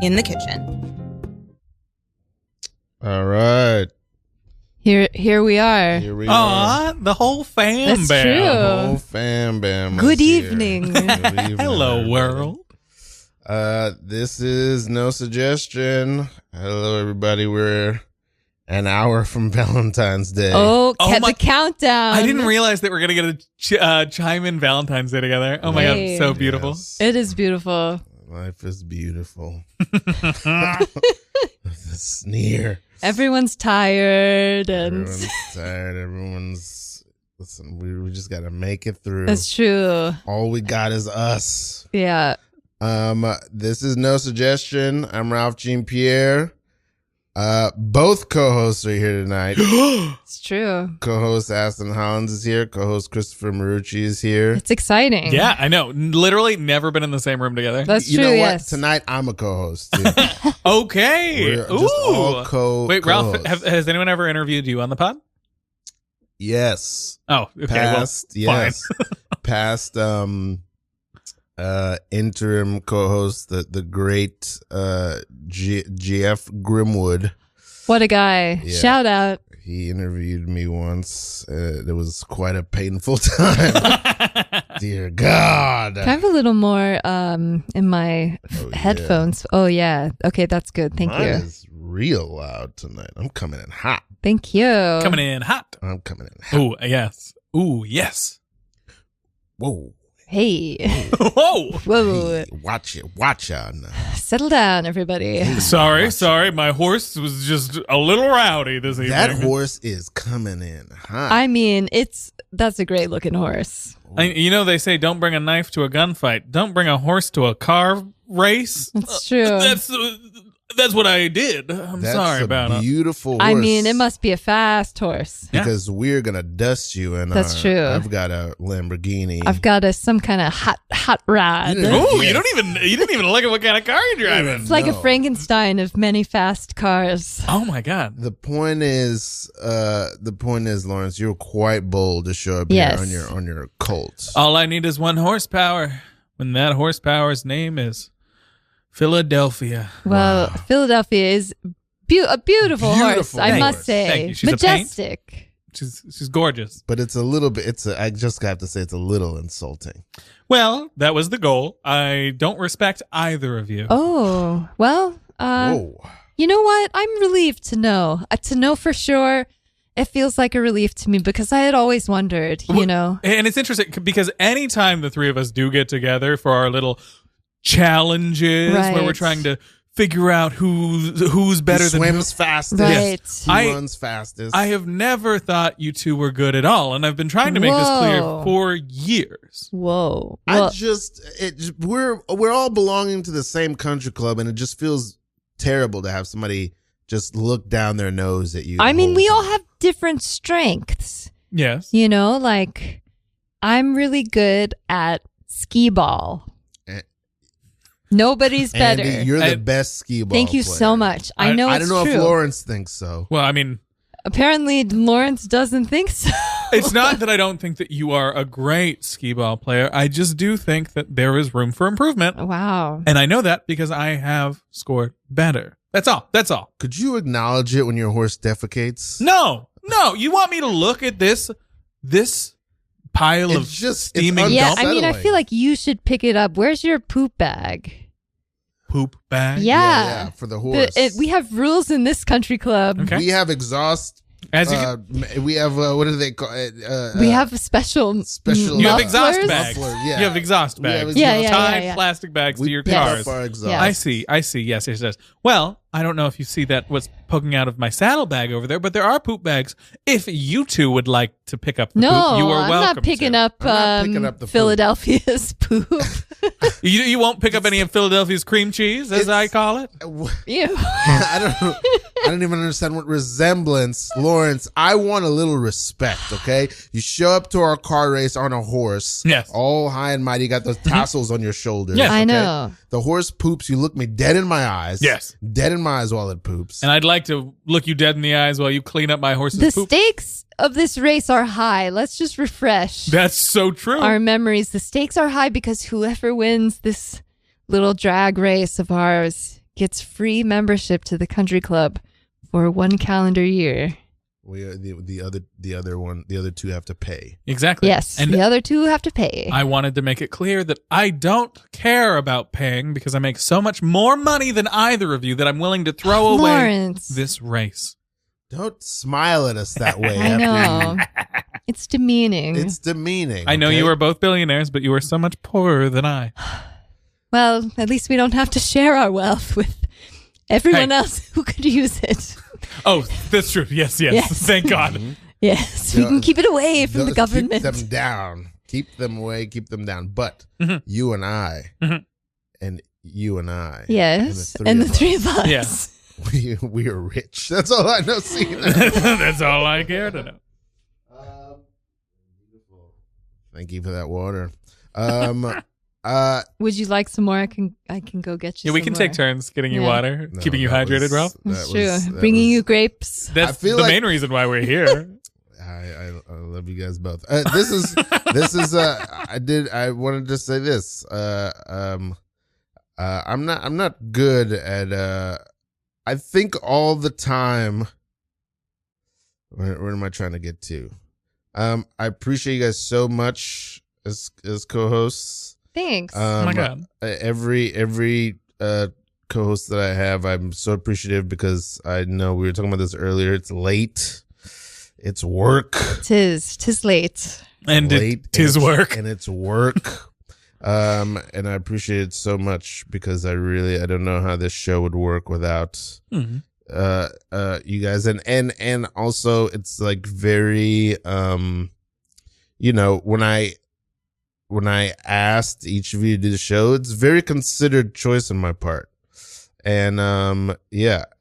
in the kitchen. All right. Here we are. Aw, the whole fam That's bam. true. The whole fam bam. Good is here. evening. Good evening, Hello, everybody. world. This is No Suggestion. Hello, everybody. We're an hour from Valentine's Day. Oh, my- the countdown. I didn't realize that we're going to get a chime in Valentine's Day together. Oh my Hey. God, so beautiful. Yes. It is beautiful. Life is beautiful. It's near. Everyone's tired, and Everyone's tired. Listen, we just got to make it through. that's true. All we got is us. Yeah. This is No Suggestion. I'm Ralph Jean Pierre. Both co-hosts are here tonight. It's true. Co-host Aston Hollins is here. Co-host Christopher Morucci is here. It's exciting. Yeah, I know. Literally never been in the same room together. That's You true. know what? Yes. Tonight I'm a co-host too. Okay. We're just all Wait, Ralph, co-hosts. has anyone ever interviewed you on the pod? Yes. Oh, okay. Past, well, yes. Past interim co-host, the great GF Grimwood. What a guy. Yeah. Shout out. He interviewed me once. It was quite a painful time. Dear God. Can I have a little more in my yeah. headphones? Oh, yeah. Okay, that's good. Thank Mine you. is real loud tonight. I'm coming in hot. Thank you. Coming in hot. I'm coming in hot. Ooh, yes. Ooh, yes. Whoa. Hey. Whoa. Whoa. Hey, watch out now. Settle down, everybody. Sorry. My horse was just a little rowdy this evening. That horse is coming in hot. I mean, that's a great looking horse. You know, they say don't bring a knife to a gunfight. Don't bring a horse to a car race. It's true. That's what I did. I'm That's sorry a about it. beautiful horse. I mean, it must be a fast horse. because we're gonna dust you. And That's true. I've got a Lamborghini. I've got some kind of hot rod. You didn't- Ooh, Yes. you didn't even look at what kind of car you're driving. It's like No. a Frankenstein of many fast cars. Oh my God. The point is, Lawrence, you're quite bold to show up Yes. here on your Colt. All I need is 1 horsepower. When that horsepower's name is Philadelphia. Well, Philadelphia is a beautiful horse, Beautiful I horse. must Thank say. you. She's a paint. Majestic. She's gorgeous. But it's a little bit. I just have to say it's a little insulting. Well, that was the goal. I don't respect either of you. Oh, well, Whoa. you know what? I'm relieved to know. To know for sure, it feels like a relief to me because I had always wondered, you know. And it's interesting because anytime the three of us do get together for our little challenges where we're Right. trying to figure out who's better Who than who, swims fastest. Right. Who I- runs fastest. I have never thought you two were good at all, and I've been trying to make this clear Whoa. for years. Whoa. I Well, just we're all belonging to the same country club, and it just feels terrible to have somebody just look down their nose at you. I the mean, whole we all time. have different strengths. Yes. You know, like I'm really good at skee ball. Eh. Nobody's better. Andy, you're the I- best skee ball Thank you player. so much. I know I it's don't know true. if Lawrence thinks so. Well, I mean, Apparently, Lawrence doesn't think so. it's not that I don't think that you are a great skee ball player. I just do think that there is room for improvement. Wow. And I know that because I have scored better. That's all. That's all. Could you acknowledge it when your horse defecates? No. You want me to look at this pile It's of just- it's steaming Yeah, dump I mean, I unsettling. feel like you should pick it up. Where's your poop bag? poop bag? Yeah. For the horse. We have rules in this country club. Okay. We have exhaust. As you can, We have what do they call it? We have a special you have exhaust mufflers. bags. Muffler, yeah. You have exhaust We have bags. exhaust Yeah, yeah, Tied yeah. plastic bags We to your pick cars. up our exhaust. Yeah. I see. Yes. Well, I don't know if you see that what's poking out of my saddlebag over there, but there are poop bags. If you two would like to pick up the No, poop, you are I'm welcome not picking to. up, I'm not picking up the poop. Philadelphia's poop. You won't pick up any of Philadelphia's cream cheese, as I call it. Ew. I don't even understand what resemblance, Lawrence. I want a little respect, okay? You show up to our car race on a horse, Yes. all high and mighty, you got those tassels on your shoulders. Yes. I okay? know. The horse poops, you look me dead in my eyes. Yes. Dead in my eyes while it poops. And I'd like to look you dead in the eyes while you clean up my horse's The poop. stakes of this race are high. Let's just refresh That's so true. our memories. The stakes are high because whoever wins this little drag race of ours gets free membership to the country club for 1 calendar year. We the other two have to pay. Exactly. Yes, And the other 2 have to pay. I wanted to make it clear that I don't care about paying because I make so much more money than either of you that I'm willing to throw away Lawrence. this race. Don't smile at us that way. I know. It's demeaning. It's demeaning. I know okay? you are both billionaires, but you are so much poorer than I. Well, at least we don't have to share our wealth with everyone else who could use it. Oh, that's true. Yes. Yes. Thank God. Yes, we can keep it away from the Those government. Keep them down. Keep them away. Keep them down. But you and I, and you and I, Yes, and and the of three us, of us. Yeah. we are rich. That's all I know. See, That's all I care to know. thank you for that water. Would you like some more? I can go get you. Yeah, we some can more. take turns getting you Yeah. water, No, keeping you that hydrated, was- Ralph. That's that true. was- that Bringing was- you grapes. That's I feel the like- main reason why we're here. I love you guys both. This is I wanted to say this. I'm not good at I think all the time. Where am I trying to get to? I appreciate you guys so much as co-hosts. Thanks. Oh my God. Every co-host that I have, I'm so appreciative because I know we were talking about this earlier. It's late. It's work. Tis late. And Late, tis and work. and it's work. And I appreciate it so much because I don't know how this show would work without Mhm. you guys, and also it's like very when I asked each of you to do the show, it's very considered choice on my part. And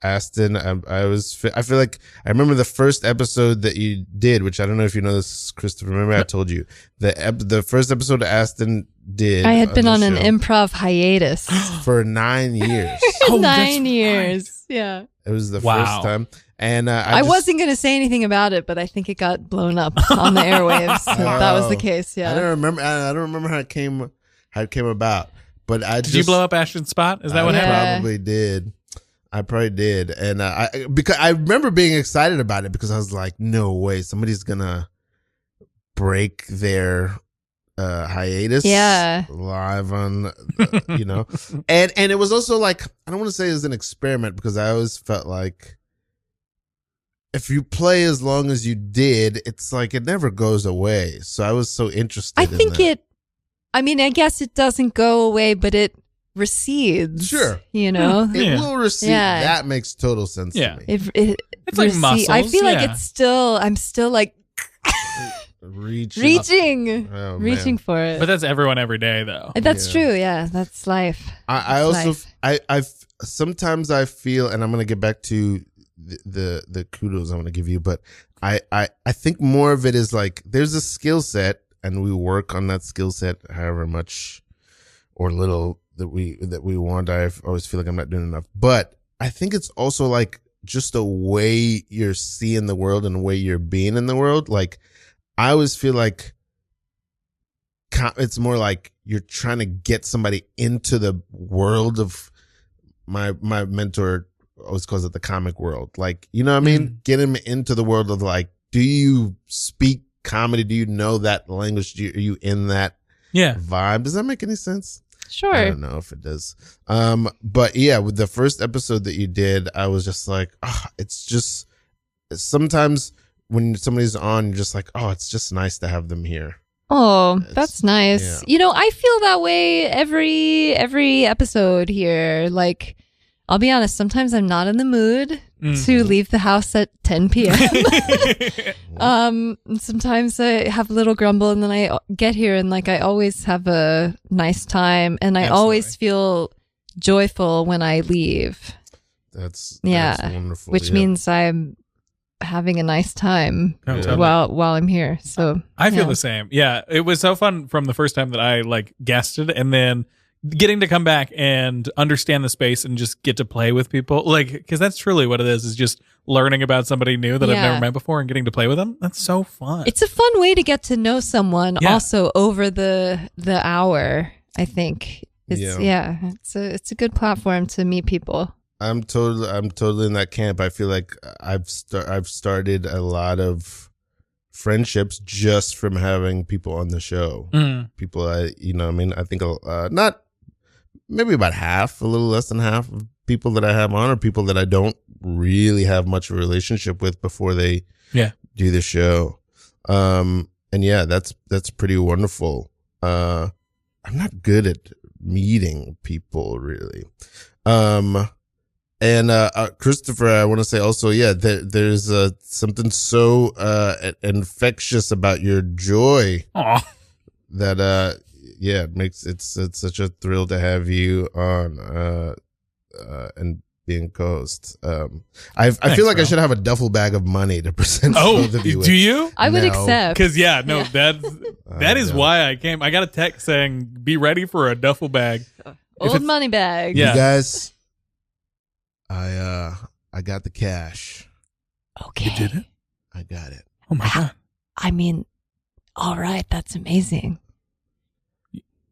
Aston, I feel like I remember the first episode that you did, which I don't know if you know this, Christopher. Remember I told you the first episode Aston did. I had been the on an show improv hiatus. for 9 years. Oh, that's 9 years. Yeah. It was the Wow. first time, and I wasn't going to say anything about it, but I think it got blown up on the airwaves. So that was the case. I Yeah. don't remember. I don't remember how it came about. But Did you blow up Ashton's spot? Is that what I happened? probably did. I probably did, and because I remember being excited about it because I was like, "No way, somebody's gonna break their hiatus, live on, and it was also like I don't want to say it was an experiment because I always felt like if you play as long as you did, it's like it never goes away. So I was so interested. I think I guess it doesn't go away, but it recedes. Sure. You know? It Yeah. will receive. Yeah. That makes total sense Yeah. to me. It's like muscles, I feel like yeah. I'm still like reaching Oh, man. for it. But that's everyone every day, though. That's Yeah. true. Yeah. That's life. I also life. I sometimes I feel, and I'm gonna get back to the kudos I'm gonna give you, but I think more of it is like there's a skill set, and we work on that skill set, however much or little that we want. I always feel like I'm not doing enough, but I think it's also like just the way you're seeing the world and the way you're being in the world. Like I always feel like it's more like you're trying to get somebody into the world of my mentor always calls it the comic world. Like, you know what I mean? Get him into the world of like, do you speak comedy? Do you know that language? Are you in that vibe? Does that make any sense? Sure. I don't know if it does. But yeah, with the first episode that you did, I was just like, it's just sometimes when somebody's on, you're just like, it's just nice to have them here. Oh, that's nice. yeah. You know, I feel that way every episode here. Like, I'll be honest, sometimes I'm not in the mood to leave the house at 10 p.m. Sometimes I have a little grumble and then I get here and like I always have a nice time and I always feel joyful when I leave. That's Yeah. wonderful. Which yeah. means I'm having a nice time Oh, totally. while I'm here. So I feel yeah. the same. Yeah, it was so fun from the first time that I like guested, and then getting to come back and understand the space and just get to play with people. Like, because that's truly what it is just learning about somebody new that I've Yeah. never met before and getting to play with them. That's so fun. It's a fun way to get to know someone Yeah. also over the hour, I think. It's a good platform to meet people. I'm totally in that camp. I feel like I've started a lot of friendships just from having people on the show. People I think not maybe about half, a little less than half of people that I have on are people that I don't really have much of a relationship with before they do the show. And that's pretty wonderful. I'm not good at meeting people really. And Christopher, I want to say also, there's something so infectious about your joy. Aww. That it makes it's such a thrill to have you on and being co-host. I feel like I should have a duffel bag of money to present. Both of you do you? I would accept. Because that is why I came. I got a text saying, "Be ready for a duffel bag." Old money bag. Yeah. You guys, I got the cash. Okay. You did it? I got it. Oh my God. I mean, all right, that's amazing.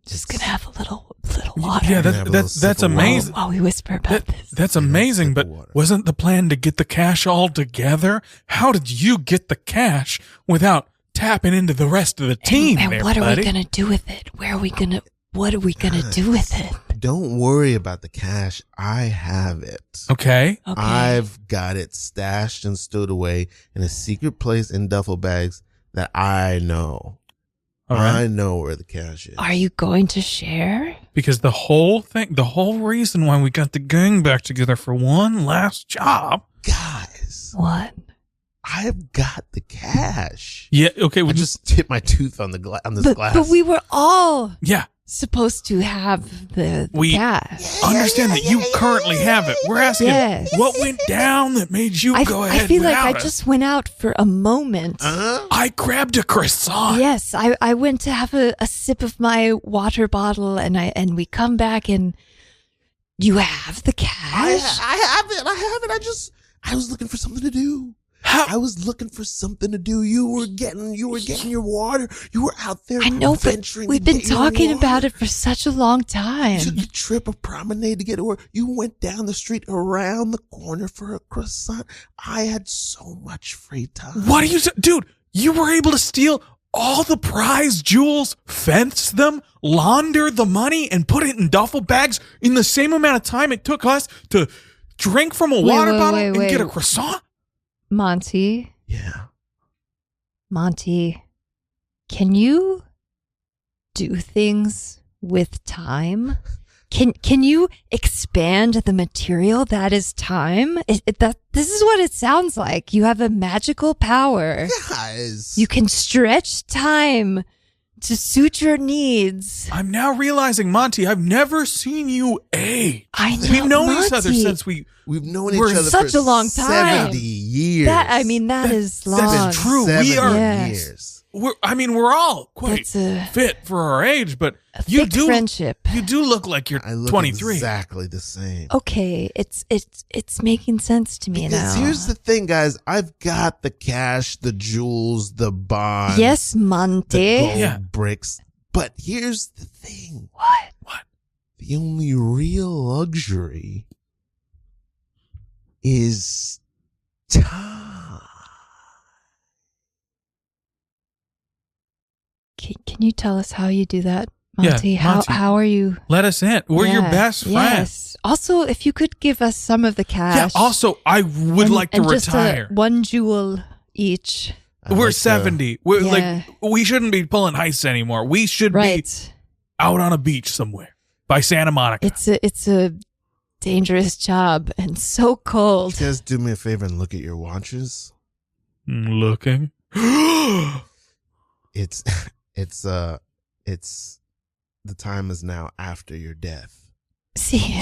Just gonna have a little water. Yeah, that's amazing. While we whisper about this. That's amazing, but wasn't the plan to get the cash all together? How did you get the cash without tapping into the rest of the team? And what are we gonna do with it? What are we gonna do with it? Don't worry about the cash. I have it. Okay. I've got it stashed and stowed away in a secret place in duffel bags that I know. All right. I know where the cash is. Are you going to share? Because the whole reason why we got the gang back together for one last job. Guys. What? I've got the cash. Yeah, okay. I just hit my tooth on this glass. But we were all supposed to have the cash. Understand that you currently have it. We're asking what went down that made you go ahead. I feel like I just went out for a moment. I grabbed a croissant. Yes, I went to have a sip of my water bottle, and we come back and you have the cash. I have it. I was looking for something to do. I was looking for something to do. You were getting your water. You were out there. I know, but we've been talking about it for such a long time. You trip a promenade to get to work. You went down the street around the corner for a croissant. I had so much free time. What are you, dude? You were able to steal all the prize jewels, fence them, launder the money, and put it in duffel bags in the same amount of time it took us to drink from a water bottle and get a croissant? Monty. Yeah. Monty, can you do things with time? Can you expand the material that is time? This is what it sounds like. You have a magical power. Guys. You can stretch time to suit your needs. I'm now realizing, Monty, I've never seen you age. I know, We've known Monty. each other since we've known each other such for a long time. 70 years. That is long. That's true. 7 We are. years. We're all quite fit for our age, but you do friendship. You do look like you're 23. Exactly the same. Okay, it's making sense to me now. Here's the thing, guys. I've got the cash, the jewels, the bonds. Yes, Monty. The gold bricks. But here's the thing. What? The only real luxury is time. Can you tell us how you do that, Monty? Yeah, Monty, how are you? Let us in. We're your best friends. Yes. Also, if you could give us some of the cash. Yeah. Also, I would like to retire. Just one jewel each. We're 70. We shouldn't be pulling heists anymore. We should be out on a beach somewhere by Santa Monica. It's a dangerous job and so cold. You guys do me a favor and look at your watches. Looking. It's the time is now after your death. See.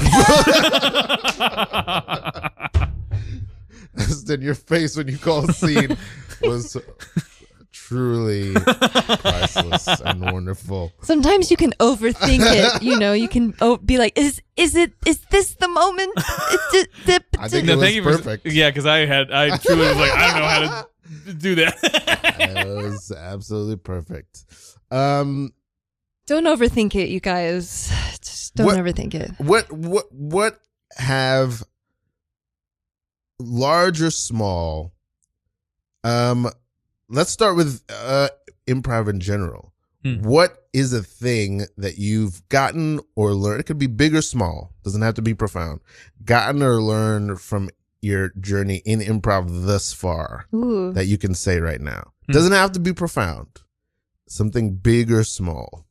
Then your face when you call scene was truly priceless and wonderful. Sometimes you can overthink it. You can be like, is this the moment? I think it was perfect. Because I truly was like, I don't know how to do that. It was absolutely perfect. Don't Don't overthink it, you guys. Just don't overthink it. What have large or small? Let's start with improv in general. What is a thing that you've gotten or learned? It could be big or small. Doesn't have to be profound. Gotten or learned from your journey in improv thus far that you can say right now. Doesn't have to be profound. Something big or small.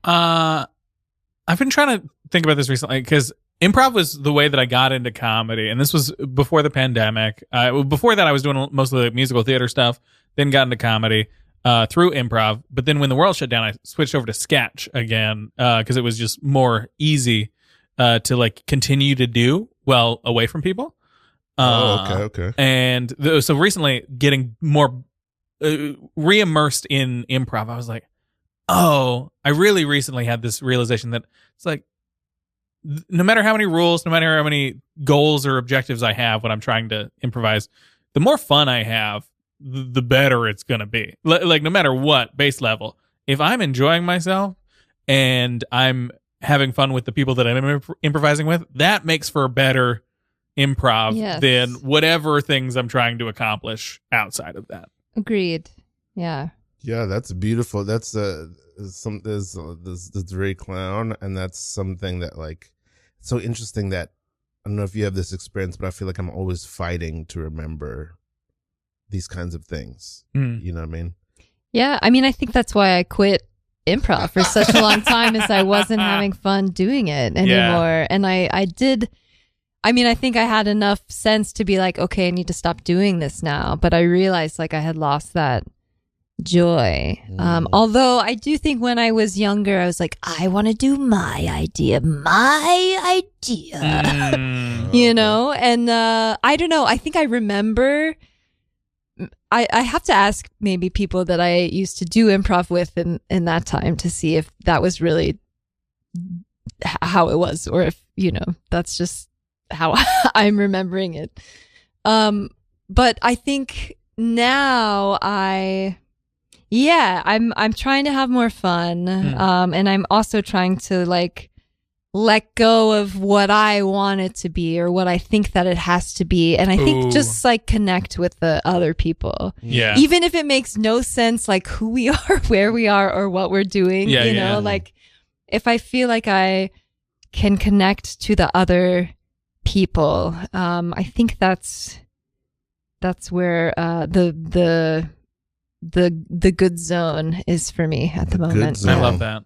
I've been trying to think about this recently because improv was the way that I got into comedy, and this was before the pandemic. Before that, I was doing most of the musical theater stuff, then got into comedy through improv. But then when the world shut down, I switched over to sketch again because it was just more easy to like continue to do well away from people. Okay. And so recently, getting more re-immersed in improv, I was like, oh, I really recently had this realization that it's like, no matter how many rules, no matter how many goals or objectives I have when I'm trying to improvise, the more fun I have, the better it's going to be. Like, no matter what base level, if I'm enjoying myself and I'm having fun with the people that I'm improvising with, that makes for a better improv than whatever things I'm trying to accomplish outside of that. Agreed. Yeah. Yeah, that's beautiful. That's that's very clown, and that's something that like it's so interesting that I don't know if you have this experience, but I feel like I'm always fighting to remember these kinds of things. You know what I mean? Yeah, I mean, I think that's why I quit improv for such a long time, is I wasn't having fun doing it anymore, and I did. I mean, I think I had enough sense to be like, okay, I need to stop doing this now, but I realized like I had lost that joy. Although I do think when I was younger, I was like, I want to do my idea, you know? And I don't know. I think I remember, I have to ask maybe people that I used to do improv with in that time to see if that was really how it was, or if, you know, that's just how I'm remembering it. But I think now I'm trying to have more fun. And I'm also trying to like let go of what I want it to be or what I think that it has to be. And I think just like connect with the other people. Yeah. Even if it makes no sense, like who we are, where we are, or what we're doing, you know, like if I feel like I can connect to the other people, I think that's where the good zone is for me at the moment. I love that.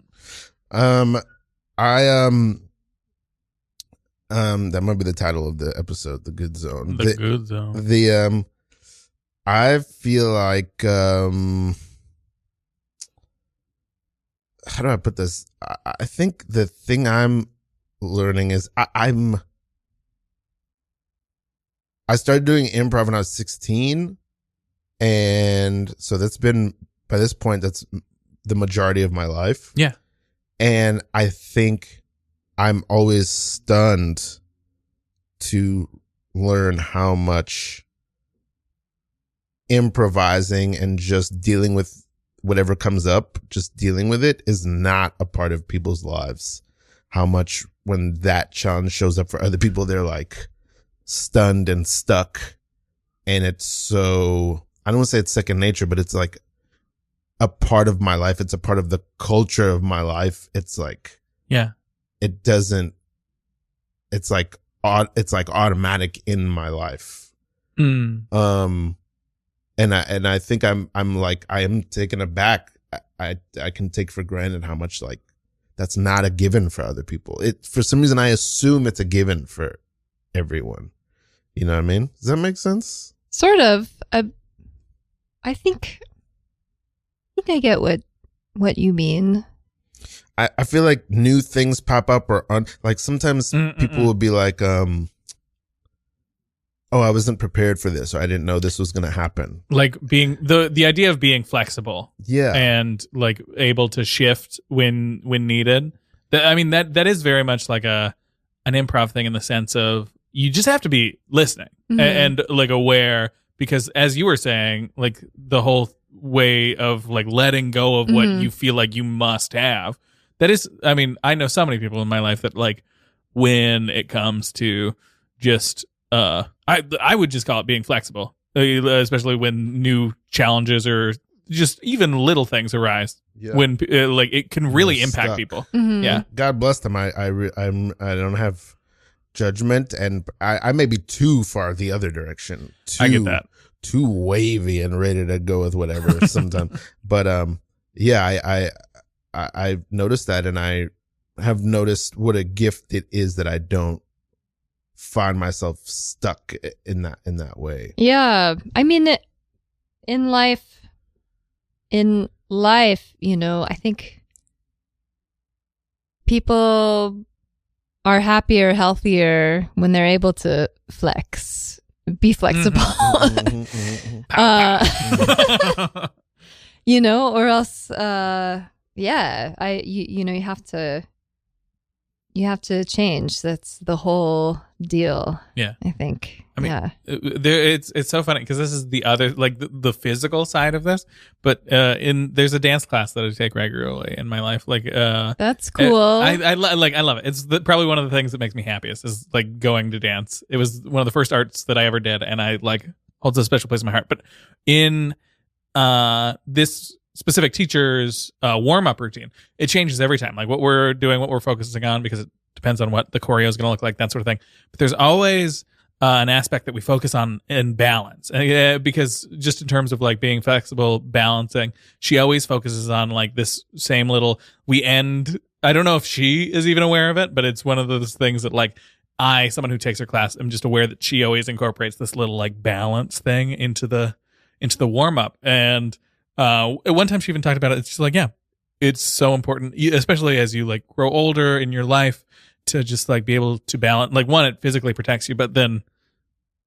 That might be the title of the episode, The Good Zone. The Good Zone. I feel like how do I put this? I think the thing I'm learning is I started doing improv when I was 16, and so that's been, by this point, that's the majority of my life. Yeah. And I think I'm always stunned to learn how much improvising and just dealing with whatever comes up, just dealing with it, is not a part of people's lives. How much when that challenge shows up for other people, they're like stunned and stuck. And it's so, I don't want to say it's second nature, but it's like a part of my life. It's a part of the culture of my life. It's like, it doesn't, it's like automatic in my life. And I think I'm like, I am taken aback. I can take for granted how much like that's not a given for other people. It, for some reason, I assume it's a given for everyone. You know what I mean? Does that make sense? Sort of. I think I get what you mean. I feel like new things pop up or like sometimes people will be like, oh, I wasn't prepared for this, or I didn't know this was going to happen. Like being the idea of being flexible, and like able to shift when needed. I mean that is very much like an improv thing in the sense of you just have to be listening and like aware, because as you were saying, like the whole way of like letting go of what you feel like you must have. That is, I mean, I know so many people in my life that like when it comes to just I would just call it being flexible, especially when new challenges or just even little things arise. Yeah. When like it can really impact people. Yeah, God bless them. I don't have judgment, and I may be too far the other direction. I get that. Too wavy and ready to go with whatever sometimes. But yeah, I've noticed that, and I have noticed what a gift it is that I don't find myself stuck in that way. Yeah, I mean, in life, you know, I think people are happier, healthier when they're able to be flexible. You know, or else, yeah, you know, you have to change. That's the whole deal. Yeah, I think. I mean, yeah. It's so funny because this is the other, like the physical side of this. But there's a dance class that I take regularly in my life. Like that's cool. I love it. It's probably one of the things that makes me happiest is like going to dance. It was one of the first arts that I ever did, and I like holds a special place in my heart. But in this specific teacher's warm-up routine, it changes every time, like what we're doing, what we're focusing on, because it depends on what the choreo is going to look like, that sort of thing. But there's always an aspect that we focus on in balance, because just in terms of like being flexible, balancing, she always focuses on like this same little, I don't know if she is even aware of it, but it's one of those things that like someone who takes her class, I'm just aware that she always incorporates this little like balance thing into the warm-up. And one time she even talked about it. It's just like, yeah, it's so important, especially as you like grow older in your life, to just like be able to balance. Like one, it physically protects you, but then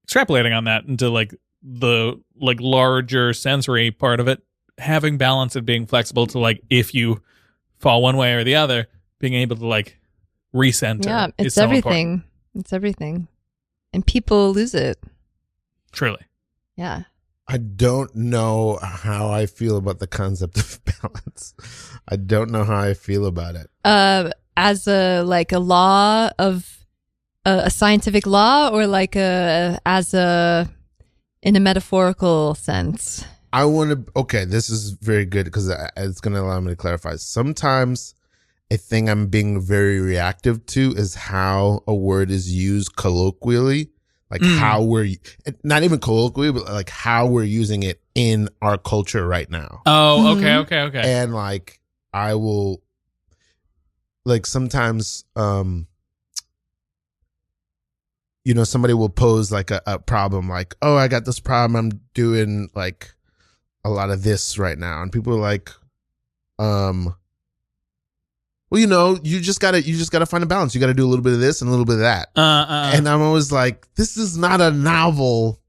extrapolating on that into like the like larger sensory part of it, having balance and being flexible to like if you fall one way or the other, being able to like recenter. Yeah, it's so everything. Important. It's everything, and people lose it. Truly. Yeah. I don't know how I feel about the concept of balance. I don't know how I feel about it. As a law of a scientific law, or like in a metaphorical sense. I want to. Okay, this is very good because it's going to allow me to clarify. Sometimes a thing I'm being very reactive to is how a word is used colloquially. Like how we're, not even colloquially, but like how we're using it in our culture right now. Oh, okay. And like, I will, like sometimes, you know, somebody will pose like a problem, like, oh, I got this problem. I'm doing like a lot of this right now. And people are like, well, you know, you just gotta find a balance. You gotta do a little bit of this and a little bit of that. And I'm always like, this is not a novel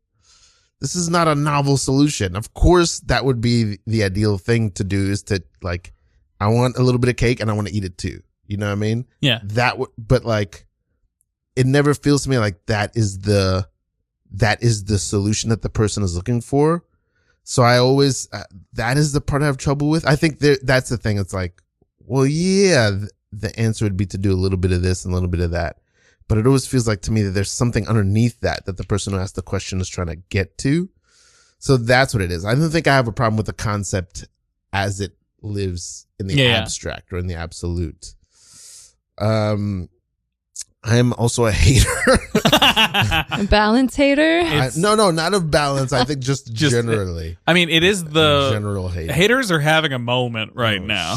solution. Of course, that would be the ideal thing to do, is to like, I want a little bit of cake and I want to eat it too. You know what I mean? Yeah. But like, it never feels to me like that is the solution that the person is looking for. So I always, that is the part I have trouble with. I think that's the thing. It's like, well, yeah, the answer would be to do a little bit of this and a little bit of that. But it always feels like to me that there's something underneath that the person who asked the question is trying to get to. So that's what it is. I don't think I have a problem with the concept as it lives in the abstract or in the absolute. I'm also a hater. A balance hater? No, not of balance. I think just generally. I mean, it is the general hate. Haters are having a moment right now.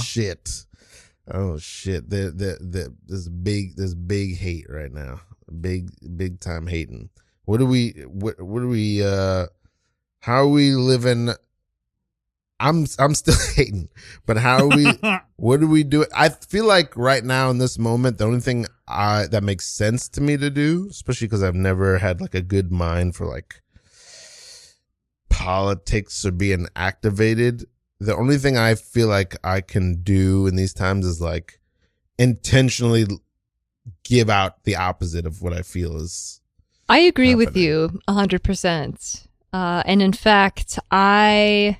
Oh shit! There's big hate right now. Big time hating. What are we? How are we living? I'm still hating, but how are we? What do we do? I feel like right now in this moment, the only thing that makes sense to me to do, especially because I've never had like a good mind for like politics or being activated. The only thing I feel like I can do in these times is like intentionally give out the opposite of what I feel is. I agree with you 100%. And in fact, I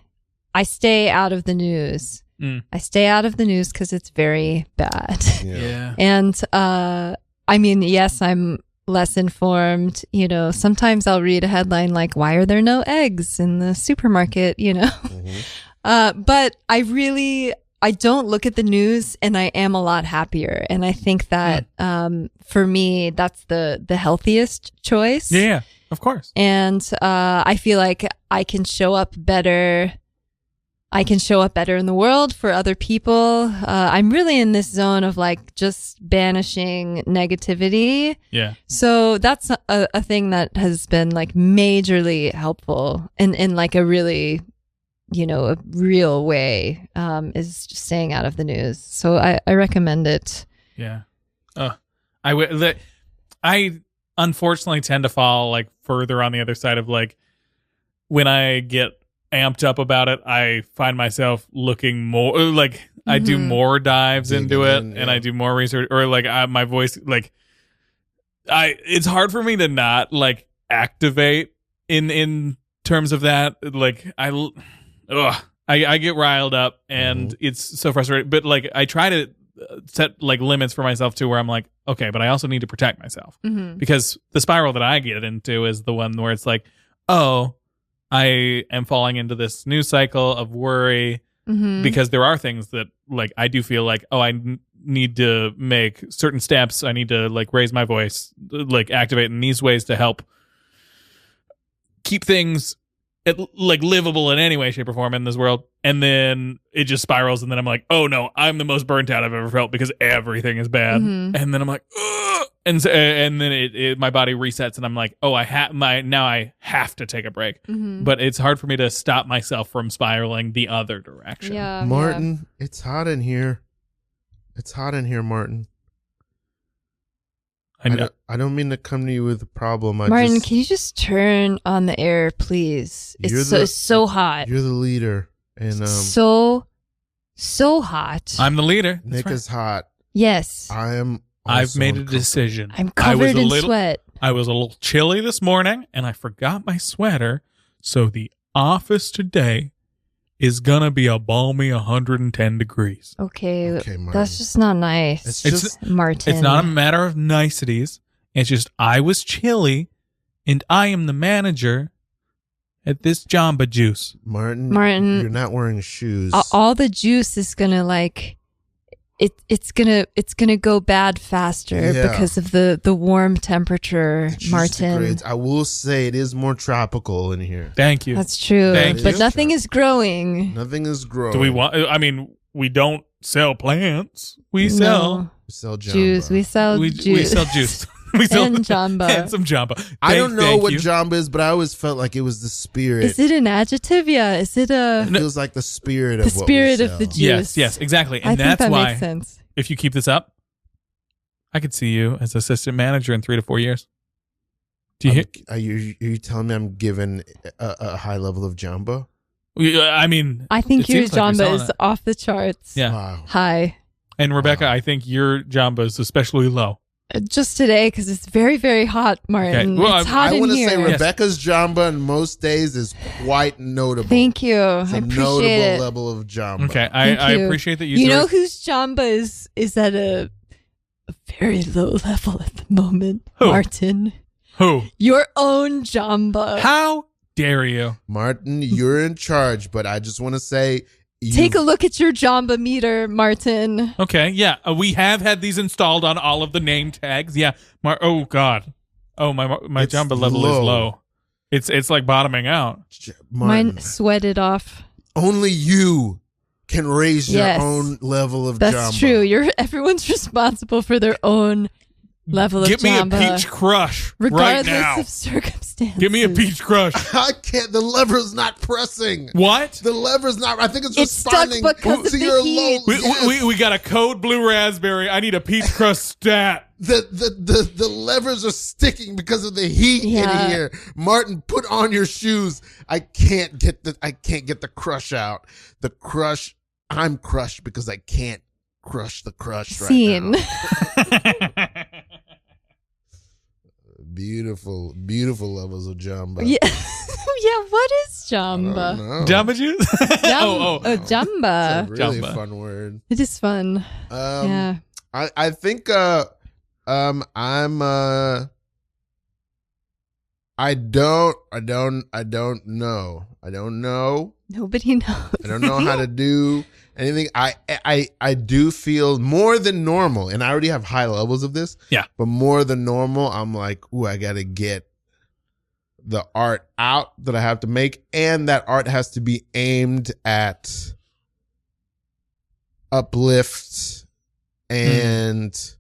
I stay out of the news. I stay out of the news because it's very bad. Yeah. And I mean, yes, I'm less informed. You know, sometimes I'll read a headline like, "Why are there no eggs in the supermarket?" You know, but I don't look at the news, and I am a lot happier. And I think that for me, that's the healthiest choice. Yeah, of course. And I feel like I can show up better. I can show up better in the world for other people. I'm really in this zone of like just banishing negativity. Yeah. So that's a thing that has been like majorly helpful in like a really, you know, a real way, is just staying out of the news. So I recommend it. Yeah. I unfortunately tend to fall like further on the other side of like when I get amped up about it, I find myself looking more like I do more dives into it and I do more research, or like my voice, like it's hard for me to not like activate in terms of that. Like I get riled up and it's so frustrating, but like I try to set like limits for myself too, where I'm like, okay, but I also need to protect myself because the spiral that I get into is the one where it's like, oh, I am falling into this news cycle of worry because there are things that like I do feel like, oh, I need to make certain steps. I need to like raise my voice, like activate in these ways to help keep things like livable in any way, shape, or form in this world. And then it just spirals, and then I'm like, oh no, I'm the most burnt out I've ever felt because everything is bad. And then I'm like, ugh! And then my body resets, and I'm like, oh, now I have to take a break. But it's hard for me to stop myself from spiraling the other direction. Yeah, Martin, it's hot in here. It's hot in here, Martin. I don't mean to come to you with a problem. Martin, can you just turn on the air, please? It's so hot. You're the leader, and so hot. I'm the leader. Nick is hot. Yes, I've made a decision. I'm covered in sweat. I was a little chilly this morning, and I forgot my sweater. So the office today is gonna be a balmy 110 degrees. Okay, that's just not nice. It's Martin. It's not a matter of niceties. It's just I was chilly, and I am the manager at this Jamba Juice. Martin, you're not wearing shoes. All the juice is gonna like. It's gonna go bad faster because of the warm temperature, Martin. I will say it is more tropical in here. Thank you. That's true. But nothing is growing. Nothing is growing. Do we want? I mean, we don't sell plants. We sell juice. We sell juice. We sell juice. We sell and Jamba. And some Jamba. I don't know what Jamba is, but I always felt like it was the spirit. Is it an adjective? Yeah. Is it a? It feels like the spirit of the spirit of the juice. Yes, exactly. And I that's think that why, makes sense. If you keep this up, I could see you as assistant manager in 3 to 4 years. Do you? Are you telling me I'm given a high level of Jamba? I mean, I think your Jamba is off the charts. Yeah. Wow. High. And Rebecca, I think your Jamba is especially low. Just today, because it's very, very hot, Martin. Okay. Well, it's hot in here. I want to say Rebecca's Jamba on most days is quite notable. Thank you. It's I a appreciate notable it. level of Jamba. Okay, I appreciate that you. You know whose Jamba is at a very low level at the moment, Who? Martin. Who? Your own Jamba. How dare you, Martin? You're in charge, but I just want to say. Take a look at your Jamba meter, Martin. Okay, yeah. We have had these installed on all of the name tags. Yeah. Oh, God. Oh, my Jamba level is low. It's like bottoming out. Martin, Mine sweated off. Only you can raise your own level of Jamba. That's true. Everyone's responsible for their own level of Jamba. Give me a peach crush regardless right now. Of circumstances. Give me a peach crush. I can't. The lever's not pressing. What? The lever's not. I think it's It's responding stuck because of the heat. We got a code blue raspberry. I need a peach crush stat. The levers are sticking because of the heat in here. Martin, put on your shoes. I can't get the crush out. The crush. I'm crushed because I can't crush the crush right now. Beautiful levels of Jamba. Yeah, yeah. What is Jamba. Jamba Juice? Jamba. It's a really Jamba. fun word. It is fun. Yeah. I think I'm I don't know. Nobody knows. I don't know how to do anything. I do feel more than normal, and I already have high levels of this. Yeah. But more than normal, I'm like, ooh, I gotta get the art out that I have to make, and that art has to be aimed at uplift and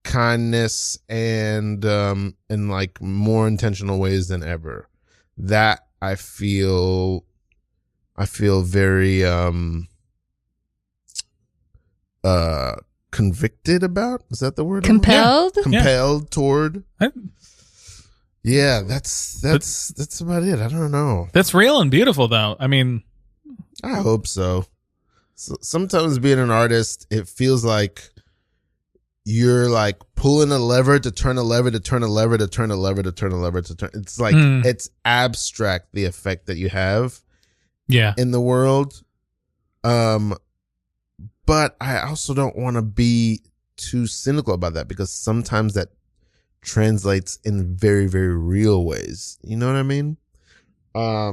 kindness and in like more intentional ways than ever. That I feel very convicted about. Is that the word? Compelled? Yeah. Compelled toward. Yeah, that's about it. I don't know. That's real and beautiful, though. I mean, I hope so. Sometimes being an artist, it feels like you're like pulling a lever to turn a lever to turn a lever to turn a lever to turn a lever to turn. It's like it's abstract, the effect that you have in the world. But I also don't want to be too cynical about that, because sometimes that translates in very, very real ways. You know what I mean? I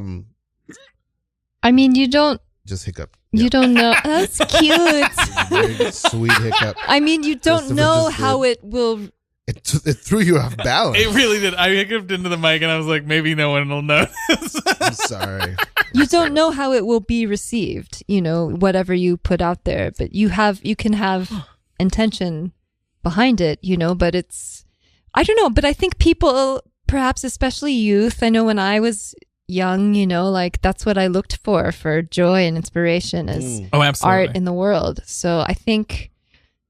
mean, you don't. Just hiccup. You don't know. That's cute. Very sweet hiccup. I mean, you don't know how it will. It threw you off balance. it really did. I hiccuped into the mic and I was like, maybe no one will notice. I'm sorry. You don't know how it will be received, whatever you put out there, but you can have intention behind it, but I don't know, but I think people, perhaps especially youth, I know when I was young, like that's what I looked for joy and inspiration as art in the world. So I think,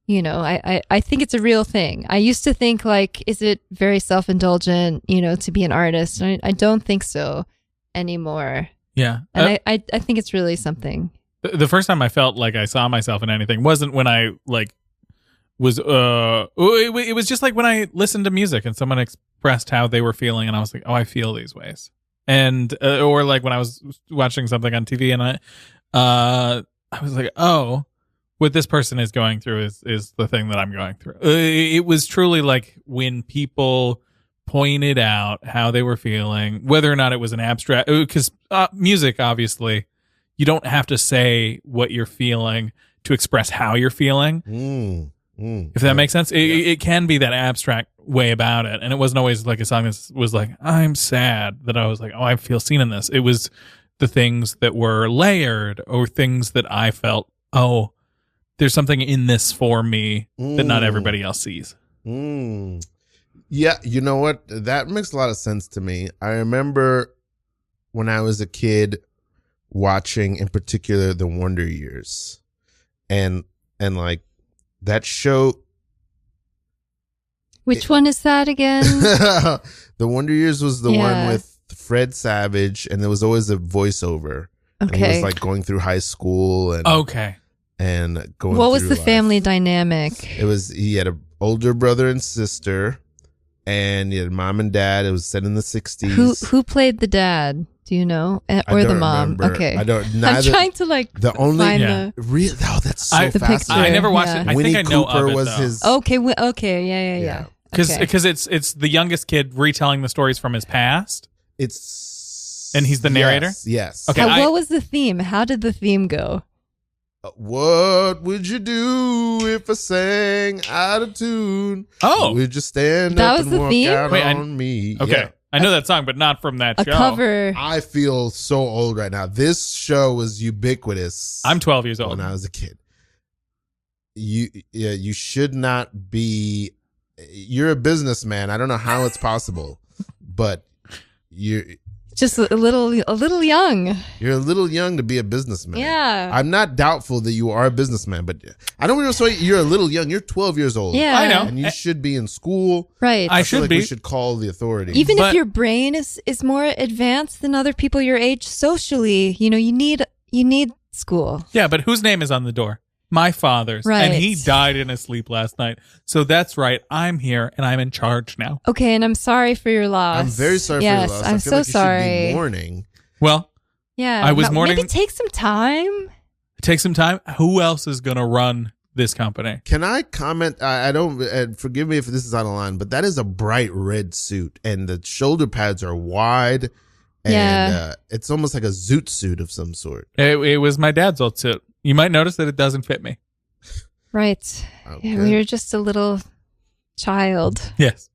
I think it's a real thing. I used to think like, is it very self-indulgent, to be an artist? I don't think so anymore. Yeah. And I think it's really something. The first time I felt like I saw myself in anything wasn't when I like was it was just like when I listened to music and someone expressed how they were feeling and I was like, oh, I feel these ways. And or like when I was watching something on TV and I was like, oh, what this person is going through is the thing that I'm going through. It was truly like when people pointed out how they were feeling, whether or not it was an abstract, because music, obviously, you don't have to say what you're feeling to express how you're feeling. If that makes sense. It can be that abstract way about it. And it wasn't always like a song that was like, I'm sad, that I was like, oh, I feel seen in this. It was the things that were layered or things that I felt, oh, there's something in this for me that not everybody else sees. Yeah, you know what? That makes a lot of sense to me. I remember when I was a kid watching, in particular, The Wonder Years. And like, that show. Which one is that again? The Wonder Years was the one with Fred Savage, and there was always a voiceover. Okay. And he was like going through high school and and going. What was through the life. family dynamic? He had an older brother and sister, and he had mom and dad. It was set in the 60s. Who played the dad? Do you know? Or the mom? Remember. Okay. I don't. I'm trying to like the only find the real. Oh, that's so the fascinating. picture. I never watched it. I Winnie think I know Cooper of it, was though. his. Okay. Yeah. Because it's the youngest kid retelling the stories from his past. And he's the narrator? Yes. Okay. What was the theme? How did the theme go? What would you do if I sang out of tune? Oh. Would you stand That up was and the walk theme? out Wait, on me? Okay. Yeah. I know that song, but not from that A show. cover. I feel so old right now. This show was ubiquitous. I'm 12 years old. When I was a kid. You should not be. You're a businessman. I don't know how it's possible, but you're Just a little young. You're a little young to be a businessman. Yeah. I'm not doubtful that you are a businessman, but I don't even say you're a little young. You're 12 years old. Yeah. I know. And you should be in school. Right. I feel should like be. We should call the authorities. Even But- if your brain is more advanced than other people your age socially, you need school. Yeah, but whose name is on the door? my father's. Right. And he died in his sleep last night. So that's right. I'm here and I'm in charge now. Okay, and I'm sorry for your loss. I'm very sorry for your loss. I'm I feel so like you sorry. should be mourning. Well, Yeah. I was mourning. Maybe take some time. Take some time. Who else is going to run this company? Can I comment? I don't, and forgive me if this is out of line, but that is a bright red suit, and the shoulder pads are wide, and it's almost like a zoot suit of some sort. It was my dad's old suit. You might notice that it doesn't fit me. Right. Okay. Yeah, we were just a little child. Yes.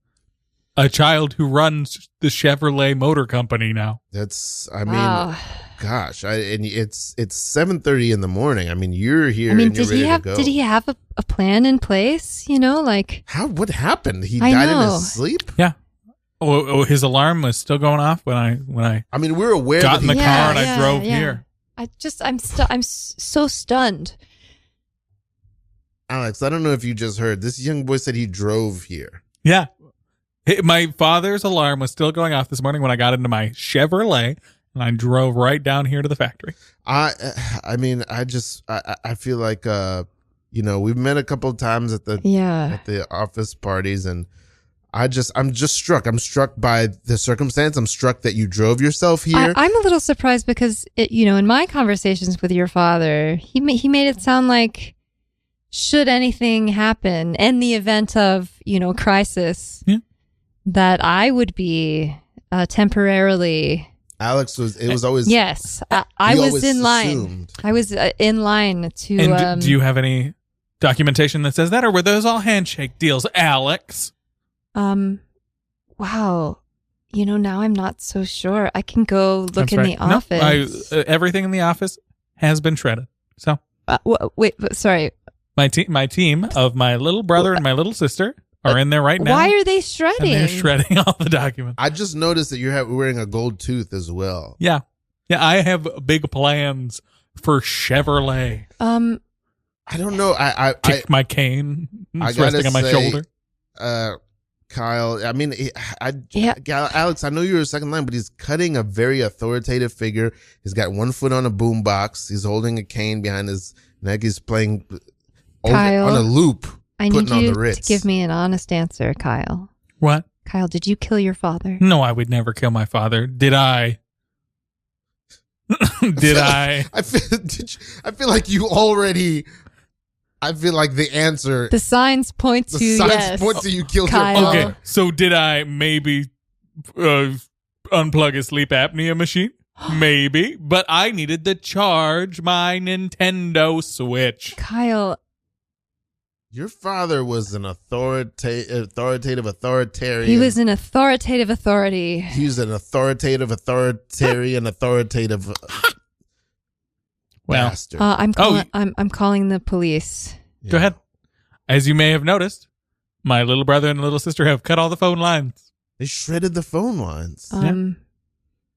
A child who runs the Chevrolet Motor Company now. That's, I mean, Wow. gosh, and it's 7:30 in the morning. I mean, you're here. I mean, and you're ready to go. did he have a plan in place? You know, like What happened? He I died in know. his sleep. Yeah. Oh, his alarm was still going off when I I mean, we're aware got that in the he. car and I Yeah, drove yeah. here. I'm so stunned. Alex, I don't know if you just heard. This young boy said he drove here. Yeah. My father's alarm was still going off this morning when I got into my Chevrolet and I drove right down here to the factory. I mean, I feel like we've met a couple of times at the office parties, and I'm just struck. I'm struck by the circumstance. I'm struck that you drove yourself here. I'm a little surprised because in my conversations with your father, he made it sound like should anything happen in the event of crisis, that I would be temporarily. Alex was always Yes, I he was always in line. assumed. I was in line to. And do you have any documentation that says that, or were those all handshake deals, Alex? Wow. Now I'm not so sure. I can go look That's in right. the office. Everything in the office has been shredded. So wait, sorry. my team of my little brother and my little sister are in there right now. Why are they and shredding? they're shredding all the documents. I just noticed that you're wearing a gold tooth as well. Yeah. I have big plans for Chevrolet. I don't know. Kick my cane. I It's resting gotta on my say, shoulder. Kyle, I mean, Yeah. Alex, I know you're a second line, but he's cutting a very authoritative figure. He's got one foot on a boombox. He's holding a cane behind his neck. He's playing Kyle, on a loop, I need putting on you the Ritz. to give me an honest answer, Kyle. What? Kyle, did you kill your father? No, I would never kill my father. Did I? Did I? I feel like you already. I feel like the answer. The signs point to The signs yes. point to you killed Kyle. your father. Okay, so did I maybe unplug a sleep apnea machine? Maybe, but I needed to charge my Nintendo Switch. Kyle, Your father was an authoritarian. he was an authoritative authority. He was an authoritative Well, bastard. I'm calling the police. Go ahead. As you may have noticed, my little brother and little sister have cut all the phone lines. They shredded the phone lines.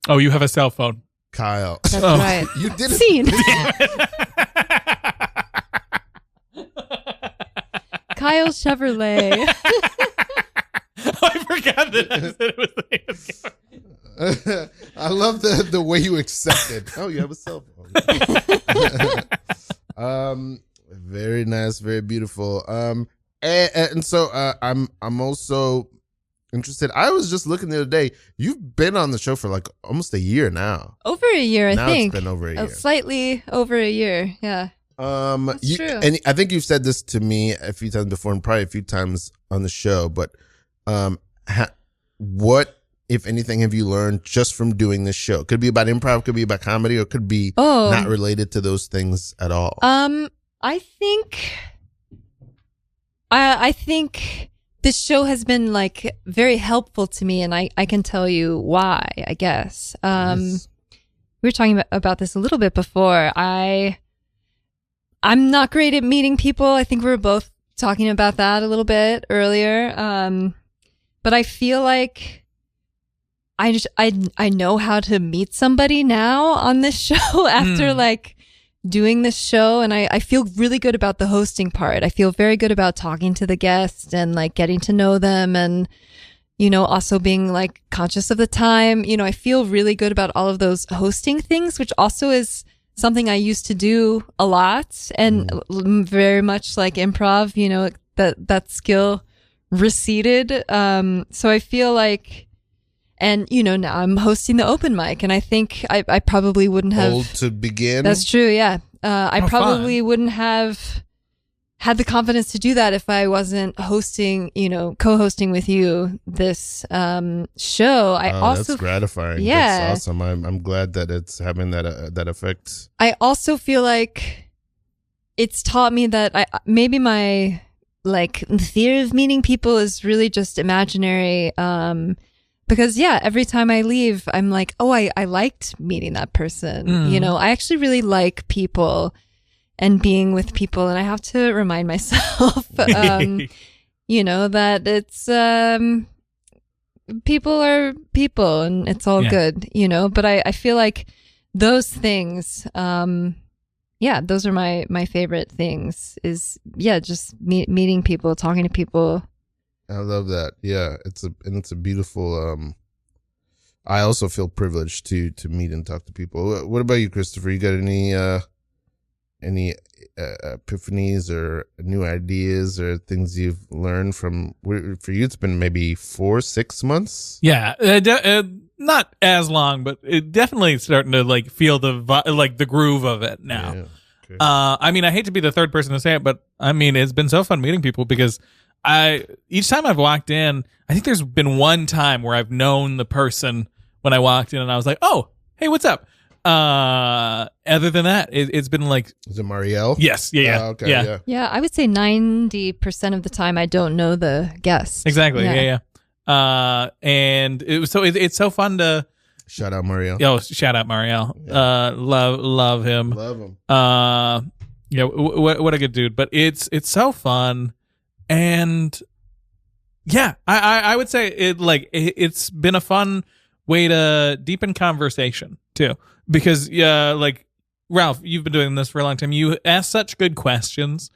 Oh, you have a cell phone. Kyle. That's Oh. right. You did it. Scene. Kyle Chevrolet. I forgot that I said it was the I love the way you accepted. Oh, you have a cell phone. Very nice, very beautiful. And so I'm also interested. I was just looking the other day. You've been on the show for like almost a year now. Over a year, I Now think. it's been over a year. Slightly over a year. Yeah. That's true. And I think you've said this to me a few times before, and probably a few times on the show. But what, if anything, have you learned just from doing this show? Could be about improv, could be about comedy, or could be not related to those things at all. I think this show has been like very helpful to me, and I can tell you why, I guess. Yes. We were talking about this a little bit before. I'm not great at meeting people. I think we were both talking about that a little bit earlier. But I feel like I know how to meet somebody now on this show after like doing this show. And I feel really good about the hosting part. I feel very good about talking to the guests and like getting to know them and, also being like conscious of the time. I feel really good about all of those hosting things, which also is something I used to do a lot, and very much like improv, you know, that skill receded. So I feel like, and you know, now I'm hosting the open mic, and I think I probably wouldn't have. Old to begin. That's true. Yeah. I probably wouldn't have had the confidence to do that if I wasn't hosting, you know, co-hosting with you this show. That's gratifying. Yeah. That's awesome. I'm glad that it's having that effect. I also feel like it's taught me that maybe my like fear of meeting people is really just imaginary. Because every time I leave, I'm like, oh, I liked meeting that person. You know, I actually really like people and being with people, and I have to remind myself, you know, that it's people are people, and it's all good, you know. But I feel like those things, those are my favorite things. Is just meeting people, talking to people. I love that. Yeah, it's a beautiful. I also feel privileged to meet and talk to people. What about you, Christopher? You got any epiphanies or new ideas or things you've learned from? For you, it's been maybe 4-6 months. Yeah, not as long, but it definitely starting to like feel the groove of it now. Yeah, okay. I mean, I hate to be the third person to say it, but I mean, it's been so fun meeting people because each time I've walked in, I think there's been one time where I've known the person when I walked in and I was like, oh, hey, what's up? Other than that, it's been like, is it Marielle? Yes. Yeah. Okay. Yeah. Yeah. I would say 90% of the time I don't know the guest. Exactly. Yeah. And it's so fun to shout out Marielle. Oh, shout out Marielle. Yeah. Love him. Love him. What a good dude. But it's so fun. And yeah, I would say it's been a fun way to deepen conversation too, because like Ralph, you've been doing this for a long time. You ask such good questions,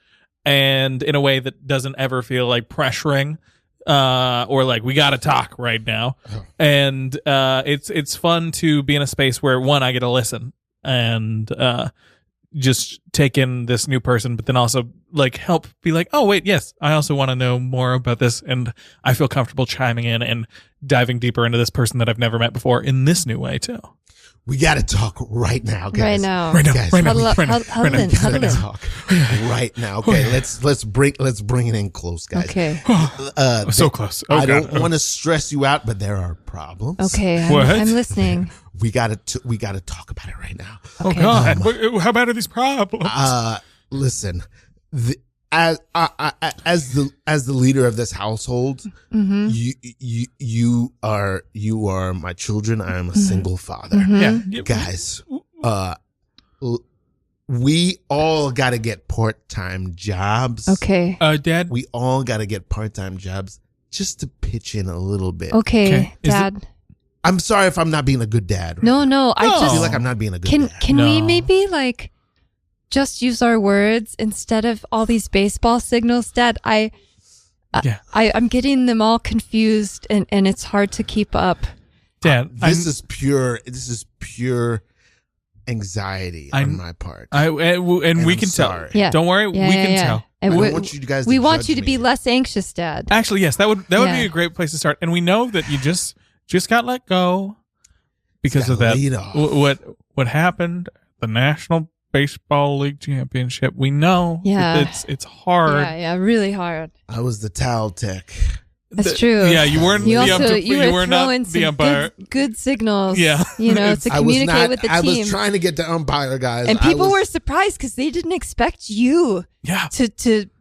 and in a way that doesn't ever feel like pressuring, or like we got to talk right now. And it's fun to be in a space where one, I get to listen and just take in this new person, but then also like help be like, oh wait, yes, I also want to know more about this, and I feel comfortable chiming in and diving deeper into this person that I've never met before in this new way too. We got to talk right now, guys. Right now, guys. Huddle in. Talk right now. Okay, let's bring it in close, guys. Okay. So close. I don't want to stress you out, but there are problems. Okay, I'm listening. We got to talk about it right now. Okay. Oh God, how bad are these problems? Listen, as the leader of this household, you are my children. I am a single father. Yeah, guys. We all got to get part-time jobs. Okay. Dad. We all got to get part-time jobs just to pitch in a little bit. Okay, Dad. I'm sorry if I'm not being a good dad. Right No, now. I just feel like I'm not being a good dad. Can we maybe like just use our words instead of all these baseball signals, Dad? I'm getting them all confused, and it's hard to keep up. Dad, this is pure anxiety on my part. And we can tell. Yeah. Don't worry, we can tell. And I don't want you guys to we want judge you to me. be less anxious, Dad. Actually, yes, that would be a great place to start. And we know that you just got let go because of that. What happened? The National Baseball League Championship. We know. Yeah. It's hard. Yeah, really hard. I was the towel tech. That's true. Yeah, you weren't. You the also you were not throwing the some umpire. good signals. Yeah. You know, to communicate with the I team. was trying to get the umpire, guys. And people were surprised because they didn't expect you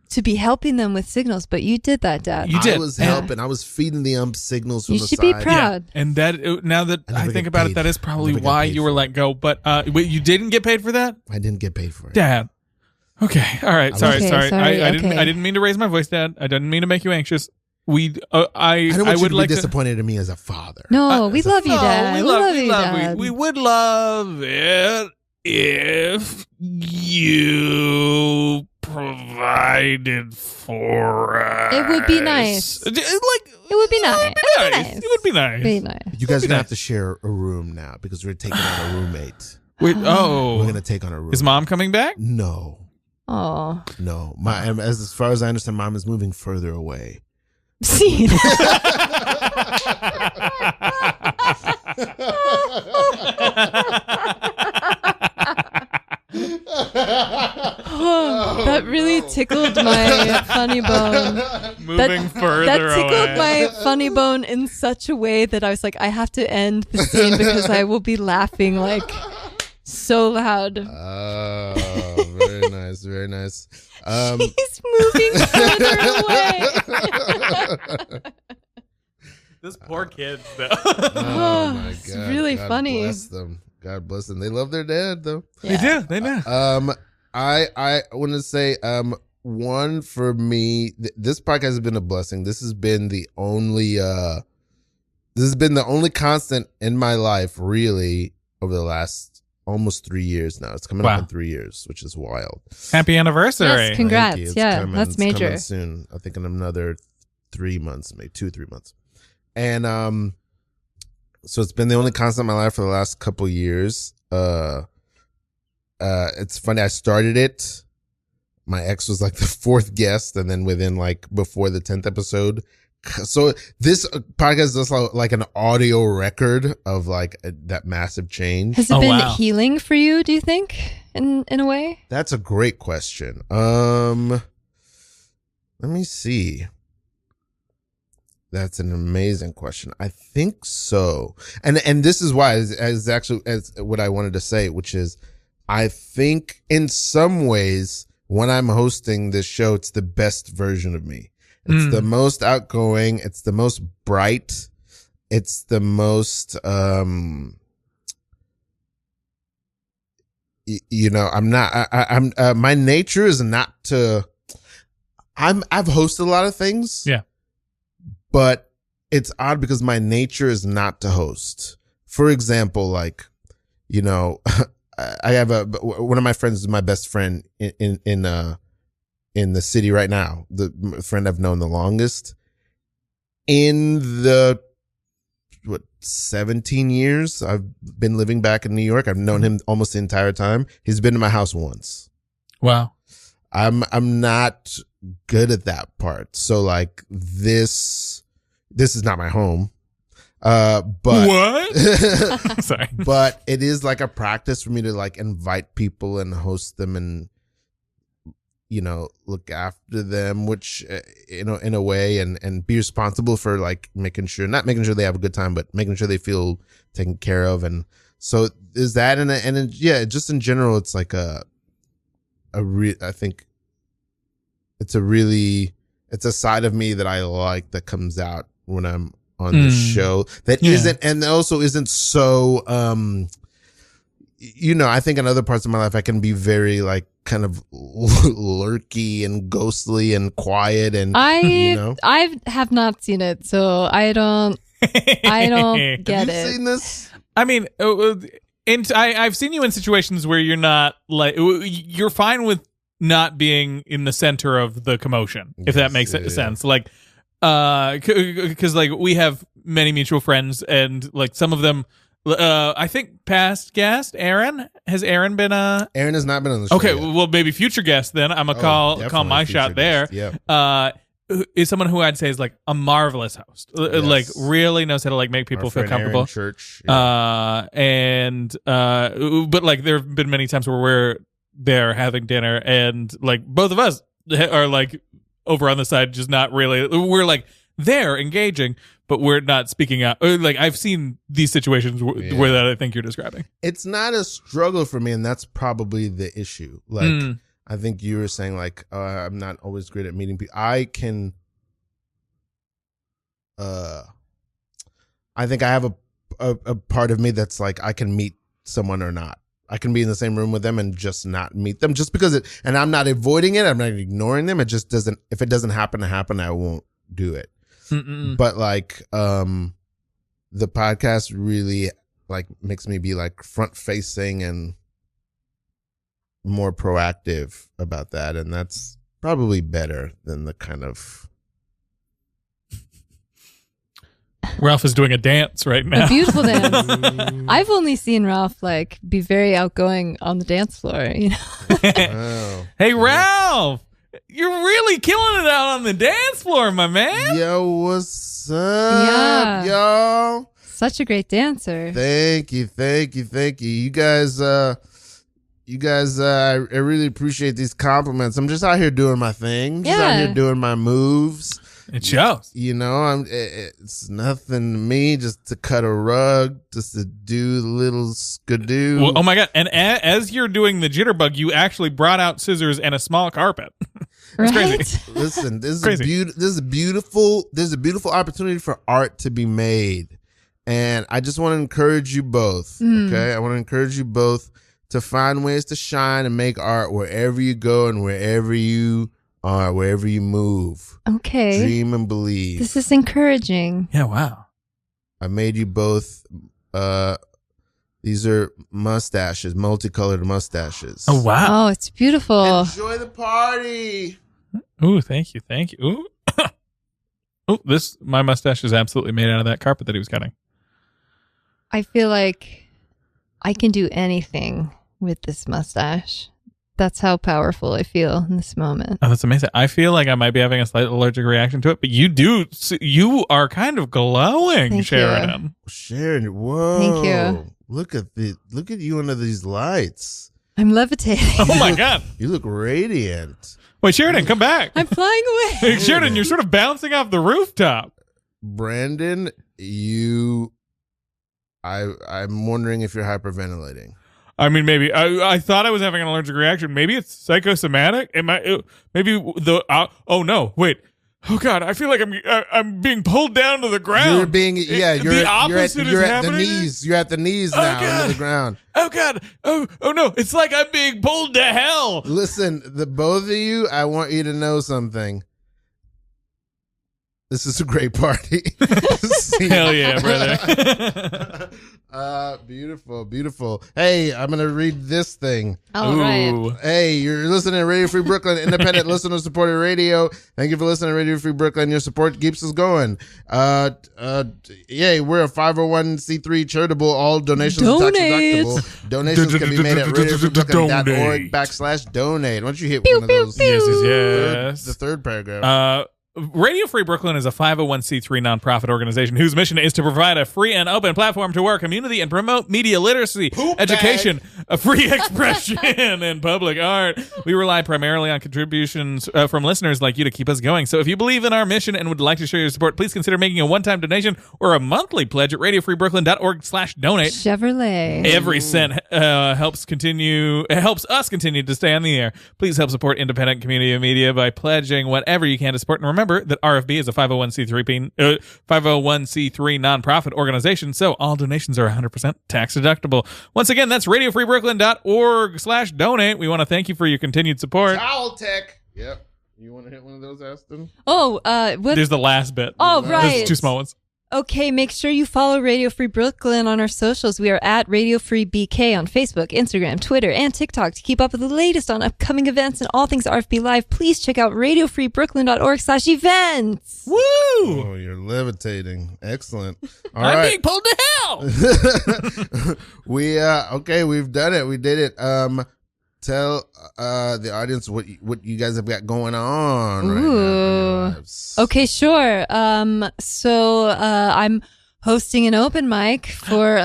to be helping them with signals, but you did that, Dad. You did. I was helping. I was feeding the ump signals from You the should side. be proud. Yeah. And that now that I think about it, that is probably why you were let go. But wait, you didn't get paid for that? I didn't get paid for it. Dad. Okay. All right. Sorry. I okay. didn't mean to raise my voice, Dad. I didn't mean to make you anxious. I don't want you to like be disappointed in me as a father. No, we love you, Dad. We love you, Dad. We would love it if you provided for us. It would be nice. It would be nice. It would be nice. Be nice. You guys are going to have to share a room now because we're taking out a roommate. Wait, We're gonna take on a room. Is mom coming back? No. Oh. No. As far as I understand, mom is moving further away. See. Oh, that really tickled my funny bone. Moving further That tickled away. my funny bone in such a way that I was like, I have to end the scene because I will be laughing like so loud. Oh, very nice, very nice. He's moving further away. This poor kid, though. Oh my It's God. really God funny. Bless them. God bless them. They love their dad though. They do. They know. I want to say one for me. This podcast has been a blessing. This has been the only constant in my life really over the last almost 3 years now. It's coming up in 3 years, which is wild. Happy anniversary. Yes, congrats. Thank you. It's Yeah, coming- that's it's major. coming soon. I think in another 3 months, maybe 2-3 months. And so it's been the only constant in my life for the last couple years. It's funny. I started it. My ex was like the 4th guest, and then within like before the 10th episode. So this podcast is like an audio record of like that massive change. Has it been healing for you, do you think, in a way? That's a great question. Let me see. That's an amazing question. I think so. And this is why as actually as what I wanted to say, which is I think in some ways when I'm hosting this show, it's the best version of me. It's the most outgoing. It's the most bright. It's the most, I'm not, my nature is not to, I've hosted a lot of things. Yeah. But it's odd because my nature is not to host. For example, like, I have one of my friends is my best friend in the city right now. The friend I've known the longest. In the 17 years I've been living back in New York. I've known him almost the entire time. He's been to my house once. Wow. I'm not good at that part. So like this is not my home. But what? Sorry. But it is like a practice for me to like invite people and host them and look after them, which in a way and be responsible for like not making sure they have a good time, but making sure they feel taken care of. And so is that and just in general, it's like I think it's a side of me that I like that comes out when I'm on the show that isn't, and also isn't so, I think in other parts of my life, I can be very like kind of lurky and ghostly and quiet. And I have not seen it, so I don't get Have you it. seen this? I mean, I've seen you in situations where you're not like, you're fine with not being in the center of the commotion, if that makes sense. Like, because like we have many mutual friends, and like some of them, I think past guest Aaron has been Aaron has not been on the show. Okay, yet. well maybe future guest then. I'm gonna call my shot there. Yeah. Is someone who I'd say is like a marvelous host, like really knows how to like make people feel comfortable. Aaron Church. Yeah. But like there have been many times where we're there having dinner, and like both of us are like over on the side, just not really. We're like there engaging, but we're not speaking out. Like I've seen these situations where that I think you're describing. It's not a struggle for me, and that's probably the issue. Like I think you were saying, like I'm not always great at meeting people. I can. I think I have a part of me that's like I can meet someone or not. I can be in the same room with them and just not meet them, just because and I'm not avoiding it. I'm not ignoring them. It just doesn't. If it doesn't happen to happen, I won't do it. But like, the podcast really like makes me be like front facing and more proactive about that, and that's probably better than the kind of Ralph is doing a dance right now. A beautiful dance. I've only seen Ralph like be very outgoing on the dance floor. You know. Oh. Hey, Ralph, you're really killing it out on the dance floor, my man. Yo, what's up, y'all? Such a great dancer. Thank you. You guys, I really appreciate these compliments. I'm just out here doing my thing. Just out here doing my moves. It shows. You know, it's nothing to me just to cut a rug, just to do the little skidoo. Well, oh my God. And as you're doing the jitterbug, you actually brought out scissors and a small carpet. That's crazy. Listen, this is crazy. There's a beautiful opportunity for art to be made. And I just want to encourage you both. Okay. I want to encourage you both to find ways to shine and make art wherever you go and wherever you are, wherever you move. Okay. Dream and believe. This is encouraging. Yeah, wow. I made you both, these are mustaches, multicolored mustaches. Oh, wow. Oh, it's beautiful. Enjoy the party. Ooh, thank you. Ooh. Oh, my mustache is absolutely made out of that carpet that he was cutting. I feel like I can do anything with this mustache. That's how powerful I feel in this moment. Oh, that's amazing. I feel like I might be having a slight allergic reaction to it, but you are kind of glowing, Thank Sheridan. you. Sharon, whoa. Thank you. Look at you under these lights. I'm levitating. Oh my God. You look radiant. Wait, Sheridan, come back. I'm flying away. Hey, Sheridan, you're sort of bouncing off the rooftop. Brandon, I'm wondering if you're hyperventilating. I mean, maybe. I thought I was having an allergic reaction. Maybe it's psychosomatic. Oh no! Wait. Oh God! I feel like I'm being pulled down to the ground. The opposite you're is at the happening. knees. You're at the knees now, under the ground. Oh God! Oh no! It's like I'm being pulled to hell. Listen, the both of you, I want you to know something. This is a great party. Hell yeah, brother. Beautiful. Hey, I'm going to read this thing. All right. Hey, you're listening to Radio Free Brooklyn, independent listener-supported radio. Thank you for listening to Radio Free Brooklyn. Your support keeps us going. We're a 501c3 charitable. All donations are tax-deductible. Donations can be made at radiofreebrooklyn.org/donate. Why don't you hit one of those? Yes. The third paragraph. Radio Free Brooklyn is a 501c3 nonprofit organization whose mission is to provide a free and open platform to our community and promote media literacy, education, a free expression, and public art. We rely primarily on contributions from listeners like you to keep us going. So if you believe in our mission and would like to show your support, please consider making a one-time donation or a monthly pledge at radiofreebrooklyn.org/donate. Chevrolet. Every cent helps us continue to stay on the air. Please help support independent community media by pledging whatever you can to support. And remember that RFB is a 501c3 nonprofit organization, so all donations are 100% tax deductible. Once again, that's radiofreebrooklyn.org/donate. We want to thank you for your continued support. Towel tech. Yep. You want to hit one of those, Aston? Oh, what? There's the last bit. Oh, right. There's two small ones. Okay, make sure you follow Radio Free Brooklyn on our socials. We are at Radio Free BK on Facebook, Instagram, Twitter, and TikTok. To keep up with the latest on upcoming events and all things RFB Live, please check out radiofreebrooklyn.org/events. Woo! Oh, you're levitating. Excellent. All I'm right. being pulled to hell. We've done it. We did it. Tell the audience what you guys have got going on right now in your lives. Okay, sure. So I'm hosting an open mic for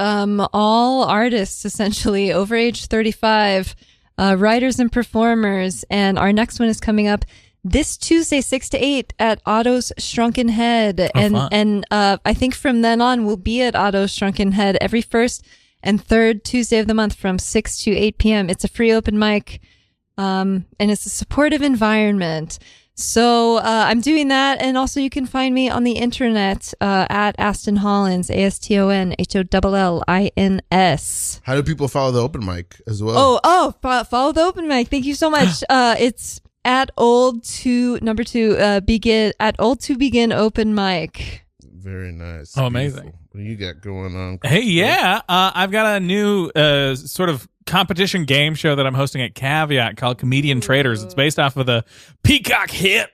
all artists, essentially over age 35, writers and performers, and our next one is coming up this Tuesday, 6 to 8 at Otto's Shrunken Head, and I think from then on we'll be at Otto's Shrunken Head every first and third Tuesday of the month from 6 to 8 p.m. It's a free open mic, and it's a supportive environment. So I'm doing that, and also you can find me on the internet at Aston Hollins, AstonHollins. How do people follow the open mic as well? Follow the open mic. Thank you so much. It's at Old to Begin open mic. Very nice. Oh, amazing. What do you got going on? Hey, yeah. I've got a new sort of competition game show that I'm hosting at Caveat called Comedian Traitors. It's based off of the Peacock hit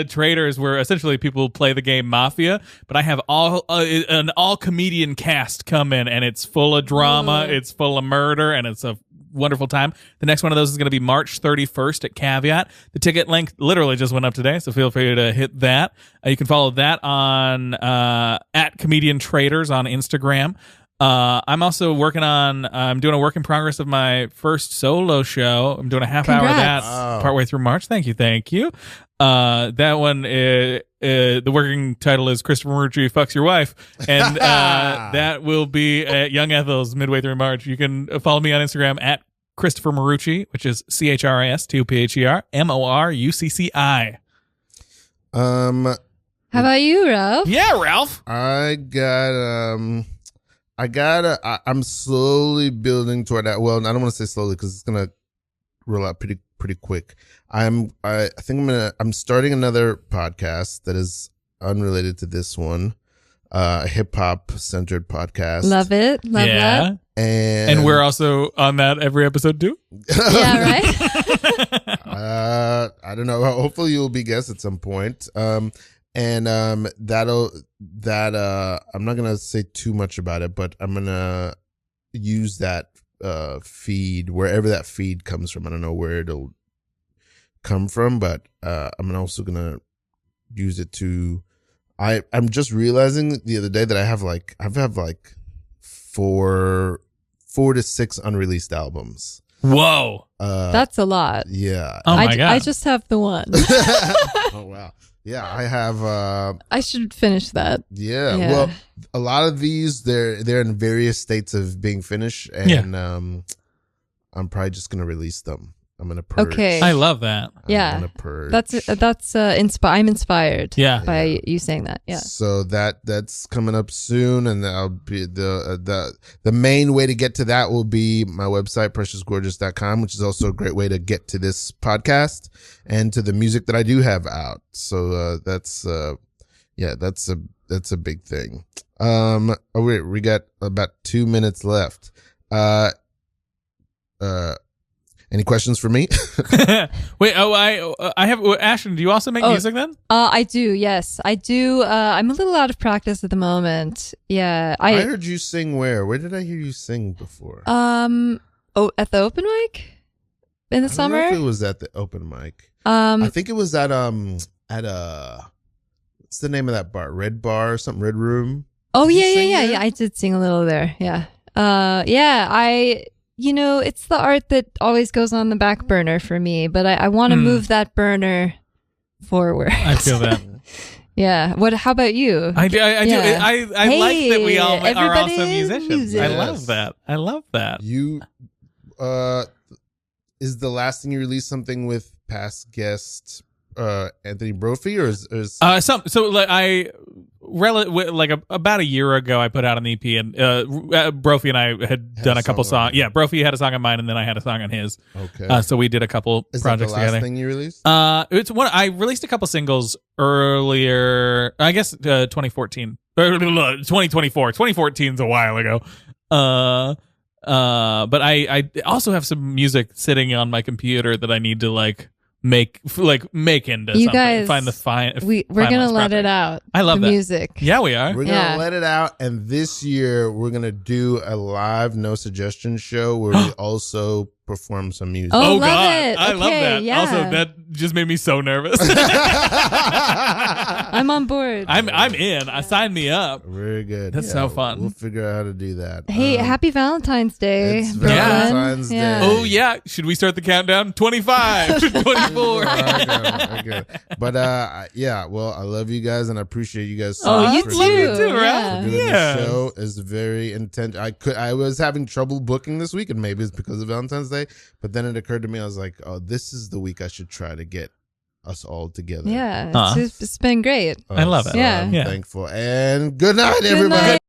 Traitors, where essentially people play the game Mafia, but I have an all comedian cast come in, and it's full of drama, it's full of murder, and it's a wonderful time. The next one of those is going to be March 31st at Caveat. The ticket link literally just went up today, so feel free to hit that. You can follow that on at Comedian Traitors on Instagram. I'm also working on, I'm doing a work in progress of my first solo show. I'm doing a half hour of that partway through March. Thank you. That one, the working title is Christopher Morucci Fucks Your Wife. And that will be at Young Ethel's midway through March. You can follow me on Instagram at Christopher Morucci, which is CHRISTOPHER MORUCCI. How about you, Ralph? Yeah, Ralph. I'm slowly building toward that. Well, I don't want to say slowly because it's gonna roll out pretty quick. I think I'm starting another podcast that is unrelated to this one, a hip hop centered podcast. Love it. Love that. And we're also on that every episode too. Yeah, right. I don't know. Hopefully you'll be guests at some point. And I'm not gonna say too much about it, but I'm gonna use that feed wherever that feed comes from. I don't know where it'll come from, but I'm also gonna use it to. I'm just realizing the other day that I have like 4 to 6 unreleased albums. Whoa, that's a lot. Yeah. Oh my God. I just have the one. Oh wow. Yeah, I have. I should finish that. Yeah. Well, a lot of these they're in various states of being finished, and I'm probably just gonna release them. I'm gonna purge. Okay. I love that. Yeah. I'm gonna purge. That's I'm inspired. Yeah. By you saying that. Yeah. So that's coming up soon, and that'll be the main way to get to that will be my website preciousgorgeous.com, which is also a great way to get to this podcast and to the music that I do have out. So that's a big thing. Wait, we got about 2 minutes left. Any questions for me? Wait, I have Ashton. Do you also make music then? I do. Yes, I do. I'm a little out of practice at the moment. Yeah, I heard you sing where? Where did I hear you sing before? At the open mic in the summer. I don't know if it was at the open mic. I think it was at what's the name of that bar? Red Bar or something? Red Room? Oh yeah. I did sing a little there. Yeah. It's the art that always goes on the back burner for me, but I want to move that burner forward. I feel that. Yeah. How about you? I do. I like that we all are also musicians. Music. I love that. You, is the last thing you released something with past guest Anthony Brophy, or is about a year ago I put out an EP, and Brophy and I had done a couple songs. Yeah, Brophy had a song on mine, and then I had a song on his. Okay. So we did a couple projects together. Is that the last thing you released? It's one. I released a couple singles earlier. I guess 2014 or 2024. 2014 is a while ago. But I also have some music sitting on my computer that I need to make into you something. Guys, we're gonna let it out. I love the that music. Yeah, we are. We're gonna let it out, and this year we're gonna do a live no suggestion show where we also perform some music. Oh, God, it. I love that. Yeah. Also, that just made me so nervous. I'm on board. I'm in. Sign me up. Very good. That's so fun. We'll figure out how to do that. Hey, happy Valentine's Day. It's Valentine's Day. Yeah. Oh yeah. Should we start the countdown? 25, 24. Okay. But well, I love you guys, and I appreciate you guys so Oh, much you for too. doing Yeah. for doing the show. Is very intense. I was having trouble booking this week, and maybe it's because of Valentine's Day, but then it occurred to me, I was like, oh, this is the week I should try to get us all together. Yeah, it's been great. I love it. So Yeah. I'm thankful. And good night, Good everybody. night.